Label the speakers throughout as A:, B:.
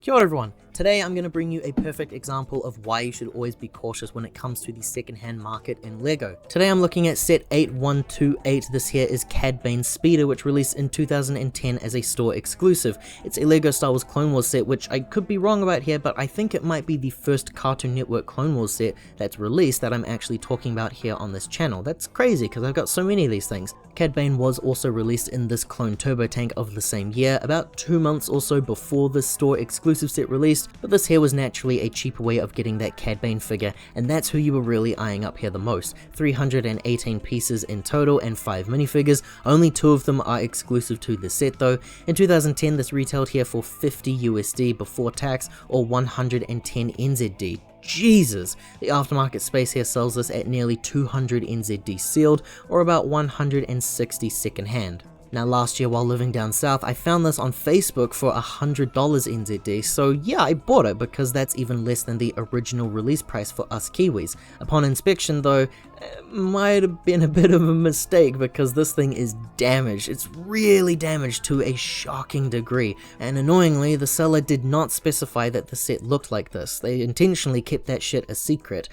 A: Kia ora everyone, today I'm going to bring you a perfect example of why you should always be cautious when it comes to the secondhand market in LEGO. Today I'm looking at set 8128, this here is Cad Bane Speeder, which released in 2010 as a store exclusive. It's a LEGO Star Wars Clone Wars set, which I could be wrong about here, but I think it might be the first Cartoon Network Clone Wars set that's released that I'm actually talking about here on this channel. That's crazy because I've got so many of these things. Cad Bane was also released in this Clone Turbo Tank of the same year, about 2 months or so before this store exclusive set released, but this here was naturally a cheaper way of getting that Cad Bane figure, and that's who you were really eyeing up here the most. 318 pieces in total and 5 minifigures, only 2 of them are exclusive to the set though. In 2010 this retailed here for 50 USD before tax or 110 NZD. Jesus! The aftermarket space here sells this at nearly 200 NZD sealed, or about 160 second hand. Now last year while living down south, I found this on Facebook for $100 NZD, so yeah, I bought it because that's even less than the original release price for us Kiwis. Upon inspection though, it might have been a bit of a mistake because this thing is damaged. It's really damaged to a shocking degree, and annoyingly the seller did not specify that the set looked like this. They intentionally kept that shit a secret,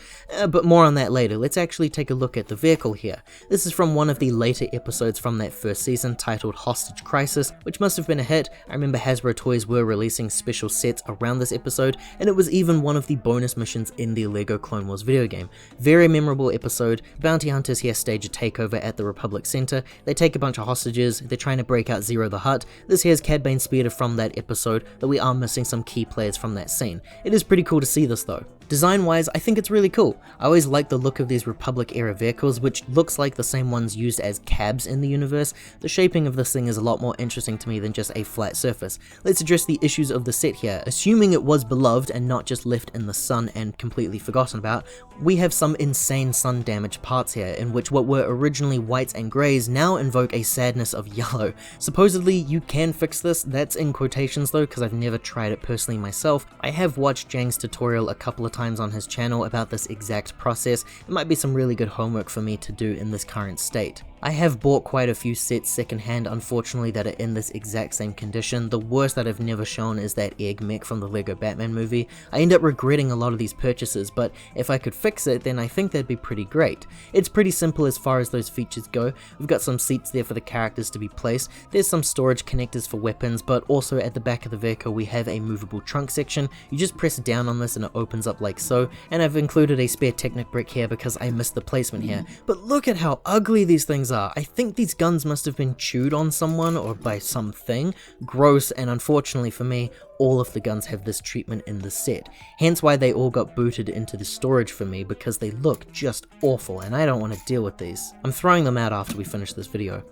A: but more on that later. Let's actually take a look at the vehicle here. This is from one of the later episodes from that first season, titled Hostage Crisis, which must have been a hit. I remember Hasbro Toys were releasing special sets around this episode, and it was even one of the bonus missions in the LEGO Clone Wars video game. Very memorable episode. Bounty hunters here stage a takeover at the Republic Center. They take a bunch of hostages, they're trying to break out Zero the Hutt. This here's Cad Bane Speeder from that episode, but we are missing some key players from that scene. It is pretty cool to see this though. Design wise, I think it's really cool. I always like the look of these Republic era vehicles, which looks like the same ones used as cabs in the universe. The shaping of this thing is a lot more interesting to me than just a flat surface. Let's address the issues of the set here. Assuming it was beloved and not just left in the sun and completely forgotten about, we have some insane sun damaged parts here, in which what were originally whites and greys now invoke a sadness of yellow. Supposedly you can fix this, that's in quotations though because I've never tried it personally myself. I have watched Jang's tutorial a couple of times on his channel about this exact process. It might be some really good homework for me to do in this current state. I have bought quite a few sets secondhand, unfortunately, that are in this exact same condition. The worst that I've never shown is that egg mech from the LEGO Batman movie. I end up regretting a lot of these purchases, but if I could fix it, then I think that'd be pretty great. It's pretty simple as far as those features go. We've got some seats there for the characters to be placed. There's some storage connectors for weapons, but also at the back of the vehicle we have a movable trunk section. You just press down on this and it opens up like so, and I've included a spare Technic brick here because I missed the placement here. But look at how ugly these things are. I think these guns must have been chewed on someone or by something. Gross, and unfortunately for me, all of the guns have this treatment in the set. Hence why they all got booted into the storage for me, because they look just awful and I don't want to deal with these. I'm throwing them out after we finish this video.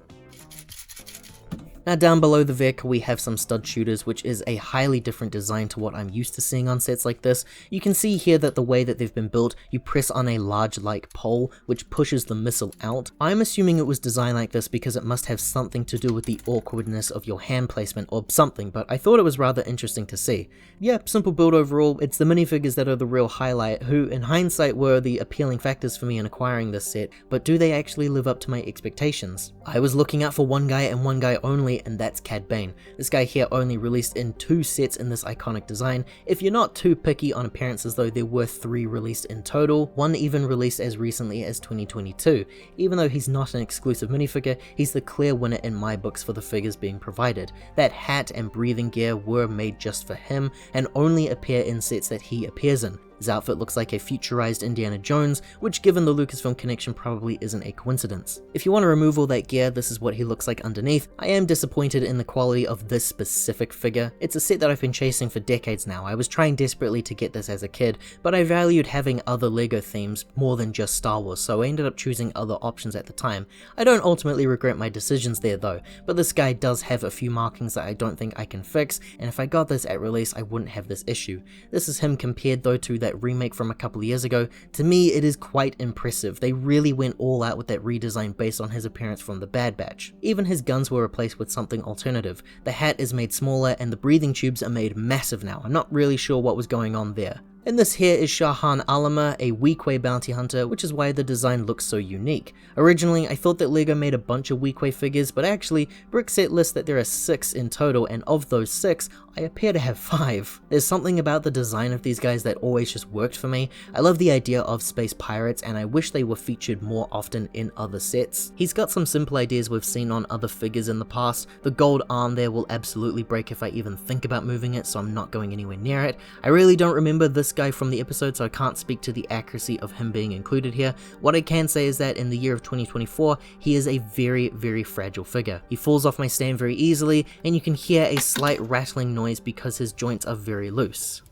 A: Now down below the vehicle we have some stud shooters, which is a highly different design to what I'm used to seeing on sets like this. You can see here that the way that they've been built, you press on a large like pole which pushes the missile out. I'm assuming it was designed like this because it must have something to do with the awkwardness of your hand placement or something, but I thought it was rather interesting to see. Yeah, simple build overall. It's the minifigures that are the real highlight, who in hindsight were the appealing factors for me in acquiring this set, but do they actually live up to my expectations? I was looking out for one guy and one guy only, and that's Cad Bane. This guy here only released in 2 sets in this iconic design. If you're not too picky on appearances though, there were 3 released in total, one even released as recently as 2022. Even though he's not an exclusive minifigure, he's the clear winner in my books for the figures being provided. That hat and breathing gear were made just for him and only appear in sets that he appears in. His outfit looks like a futurized Indiana Jones, which given the Lucasfilm connection probably isn't a coincidence. If you want to remove all that gear, this is what he looks like underneath. I am disappointed in the quality of this specific figure. It's a set that I've been chasing for decades now. I was trying desperately to get this as a kid, but I valued having other LEGO themes more than just Star Wars, so I ended up choosing other options at the time. I don't ultimately regret my decisions there though, but this guy does have a few markings that I don't think I can fix, and if I got this at release I wouldn't have this issue. This is him compared though to that remake from a couple of years ago. To me it is quite impressive. They really went all out with that redesign based on his appearance from the Bad Batch. Even his guns were replaced with something alternative. The hat is made smaller and the breathing tubes are made massive now. I'm not really sure what was going on there. And this here is Shahan Alama, a Weequay bounty hunter, which is why the design looks so unique. Originally, I thought that LEGO made a bunch of Weequay figures, but actually, Brickset lists that there are 6 in total, and of those 6, I appear to have 5. There's something about the design of these guys that always just worked for me. I love the idea of space pirates, and I wish they were featured more often in other sets. He's got some simple ideas we've seen on other figures in the past. The gold arm there will absolutely break if I even think about moving it, so I'm not going anywhere near it. I really don't remember this guy from the episode, so I can't speak to the accuracy of him being included here. What I can say is that in the year of 2024, he is a very, very fragile figure. He falls off my stand very easily, and you can hear a slight rattling noise because his joints are very loose.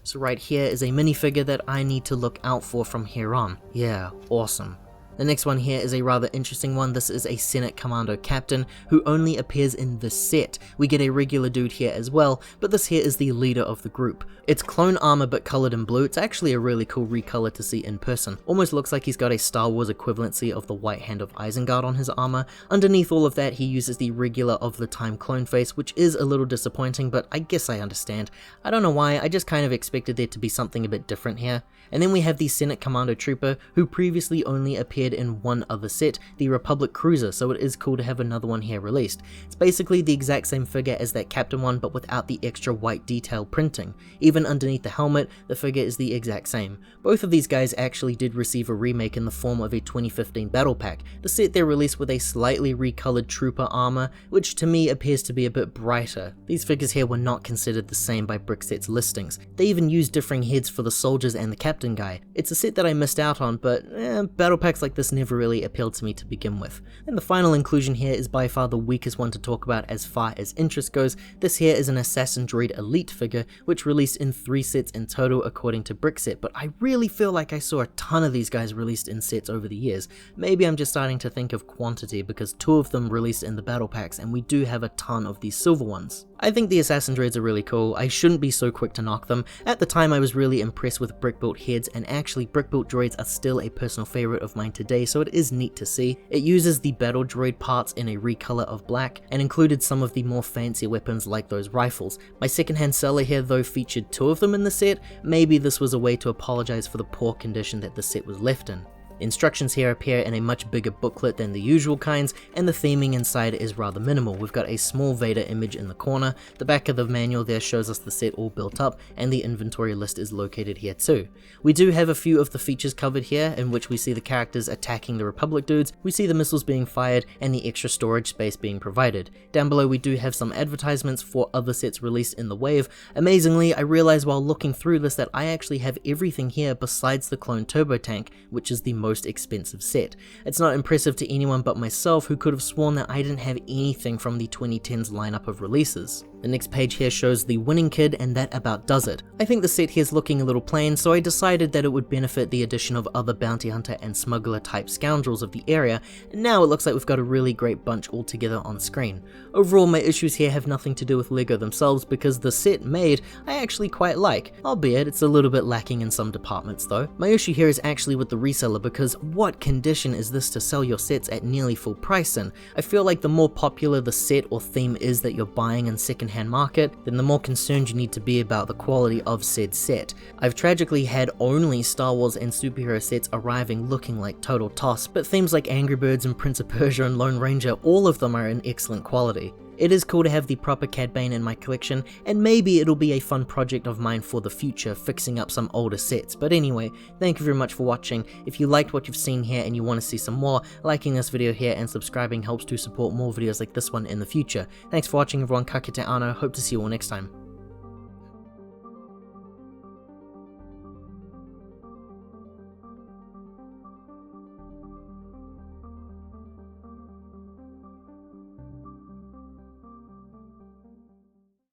A: So right here is a minifigure that I need to look out for from here on. Yeah, awesome. The next one here is a rather interesting one. This is a Senate Commando captain who only appears in this set. We get a regular dude here as well, but this here is the leader of the group. It's clone armor but colored in blue. It's actually a really cool recolor to see in person. Almost looks like he's got a Star Wars equivalency of the white hand of Isengard on his armor. Underneath all of that, he uses the regular of the time clone face, which is a little disappointing, but I guess I understand. I don't know why, I just kind of expected there to be something a bit different here. And then we have the Senate Commando trooper, who previously only appeared in one other set, the Republic Cruiser, so it is cool to have another one here released. It's basically the exact same figure as that Captain one, but without the extra white detail printing. Even underneath the helmet, the figure is the exact same. Both of these guys actually did receive a remake in the form of a 2015 battle pack. The set they're released with a slightly recolored trooper armor, which to me appears to be a bit brighter. These figures here were not considered the same by Brickset's listings. They even used differing heads for the soldiers and the captain guy. It's a set that I missed out on, but battle packs like this never really appealed to me to begin with. And the final inclusion here is by far the weakest one to talk about as far as interest goes. This here is an Assassin Droid Elite figure, which released in 3 sets in total according to Brickset, but I really feel like I saw a ton of these guys released in sets over the years. Maybe I'm just starting to think of quantity because 2 of them released in the battle packs, and we do have a ton of these silver ones. I think the Assassin Droids are really cool. I shouldn't be so quick to knock them. At the time I was really impressed with brick-built heads, and actually brick-built droids are still a personal favorite of mine today, so it is neat to see. It uses the battle droid parts in a recolor of black, and included some of the more fancy weapons like those rifles. My secondhand seller here though featured 2 of them in the set. Maybe this was a way to apologize for the poor condition that the set was left in. Instructions here appear in a much bigger booklet than the usual kinds, and the theming inside is rather minimal. We've got a small Vader image in the corner, the back of the manual there shows us the set all built up, and the inventory list is located here too. We do have a few of the features covered here, in which we see the characters attacking the Republic dudes, we see the missiles being fired, and the extra storage space being provided. Down below we do have some advertisements for other sets released in the wave. Amazingly, I realized while looking through this that I actually have everything here besides the clone turbo tank, which is the most expensive set. It's not impressive to anyone but myself, who could have sworn that I didn't have anything from the 2010s lineup of releases. The next page here shows the winning kid, and that about does it. I think the set here is looking a little plain, so I decided that it would benefit the addition of other bounty hunter and smuggler type scoundrels of the area, and now it looks like we've got a really great bunch all together on screen. Overall, my issues here have nothing to do with LEGO themselves, because the set made I actually quite like, albeit it's a little bit lacking in some departments though. My issue here is actually with the reseller, because what condition is this to sell your sets at nearly full price in? I feel like the more popular the set or theme is that you're buying in secondhand market, then the more concerned you need to be about the quality of said set. I've tragically had only Star Wars and superhero sets arriving looking like total toss, but themes like Angry Birds and Prince of Persia and Lone Ranger, all of them are in excellent quality. It is cool to have the proper Cad Bane in my collection, and maybe it'll be a fun project of mine for the future, fixing up some older sets. But anyway, thank you very much for watching. If you liked what you've seen here and you want to see some more, liking this video here and subscribing helps to support more videos like this one in the future. Thanks for watching everyone, ka kite anō, hope to see you all next time.